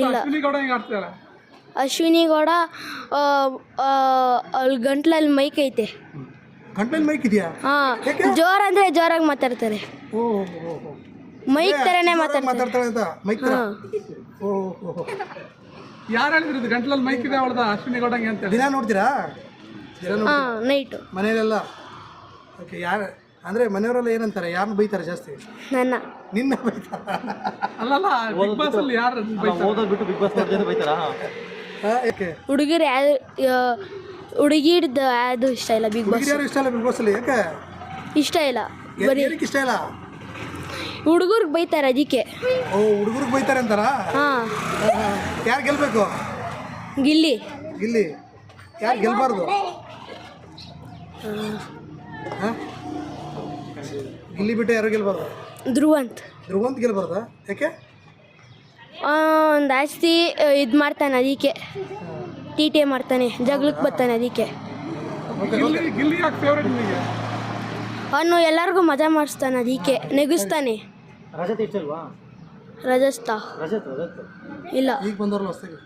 ಇಲ್ಲ. ಅಶ್ವಿನಿ ಗೌಡ ಹೆಂಗೆ ಆಡ್ತಿದ್ದಾರೆ? ಅಶ್ವಿನಿ ಗೌಡ ಅಲ್ಲಿ ಗಂಟ್ಲಲ್ಲಿ ಮೈಕ್ ಐತೆ. ಗಂಟಲಲ್ಲಿ ಮೈಕ್ ಇದೆಯಾ? ಹಾಂ, ಜೋರ್ ಅಂದರೆ ಜೋರಾಗಿ ಮಾತಾಡ್ತಾರೆ. ಓ ಮೈಕ್ ಥರನೇ ಮಾತಾಡ್ತಾರೆ. ಮಾತಾಡ್ತಾಳೆ ಅಂತ ಮೈಕ್ ತರ. ಹಾಂ, ಓ ಯಾರು ಹೇಳಿದ್ರು ಇದು ಗಂಟ್ಲಲ್ಲಿ ಮೈಕ್ ಇದೆ ಅವಳ್ದ ಅಶ್ವಿನಿ ಗೌಡಂಗೆ ಅಂತ ಹೇಳಿ? ದಿನ ನೋಡ್ತೀರಾ? ಹಾಂ, ನೈಟು ಮನೆಯಲ್ಲೆಲ್ಲ? ಓಕೆ. ಯಾರು ಅಂದರೆ ಮನೆಯವರೆಲ್ಲ ಏನಂತಾರೆ? ಯಾರನ್ನ ಬೈತಾರೆ ಜಾಸ್ತಿ? ನಿನ್ನ ಬೈತಾರ? ಅಲ್ಲಲ್ಲ, ಬಿಗ್ ಬಾಸ್ ಅಲ್ಲಿ ಯಾರು ಬಿಟ್ಟು ಬಿಗ್ ಬಾಸ್ ನೋಡಿದ್ರೆ ಬೈತಾರಾ? ಯಾಕೆ? ಹುಡುಗಿರು ಹುಡುಗಿರ್ದು ಯಾವುದು ಇಷ್ಟ ಇಲ್ಲ ಬಿಗ್ ಬಾಸ್. ಯಾರು ಇಷ್ಟ ಇಲ್ಲ ಬಿಗ್ ಬಾಸ್ ಅಲ್ಲಿ? ಯಾಕೆ ಇಷ್ಟ ಇಲ್ಲ, ಬರೀ ಏನಕ್ಕೆ ಇಷ್ಟ ಇಲ್ಲ? ಹುಡುಗರಿಗೆ ಬೈತಾರೆ ಅದಕ್ಕೆ. ಓ, ಹುಡುಗರಿಗೆ ಬೈತಾರೆ ಅಂತಾರ? ಹಾಂ, ಯಾರು ಗೆಲ್ಬೇಕು? ಗಿಲ್ಲಿ. ಗಿಲ್ಲಿ. ಯಾರು ಗೆಲ್ಬಾರ್ದು? ಹಾಂ, ಗಿಲ್ಲಿ ಬಿಟ್ಟು ಯಾರು ಗೆಲ್ಬಾರ್ದು? ಧ್ರುವಂತ್ ಗೆಲ್ಬಾರ್ದಾ? ಯಾಕೆ? ಜಾಸ್ತಿ ಇದು ಮಾಡ್ತಾನೆ ಅದಕ್ಕೆ. ಟಿ ಮಾಡ್ತಾನೆ, ಜಗಳಕ್ಕೆ ಬರ್ತಾನೆ ಅದಕ್ಕೆ. ಗಿಲ್ಲಿ ಯಾಕೆ ಫೇವ್ರೇಟ್ ನಿಮಗೆ? ಅವನು ಎಲ್ಲರಿಗೂ ಮಜಾ ಮಾಡಿಸ್ತಾನೆ ಅದಕ್ಕೆ, ನೆಗಿಸ್ತಾನೆ. ರಜತ್ ಇಷ್ಟಲ್ವಾ? ರಜಸ್ತಾ ರಜತ್ ಇಲ್ಲ. ಈಗ ಬಂದವ್ರಲ್ಲ ಹೊಸ್ದಾಗಿ.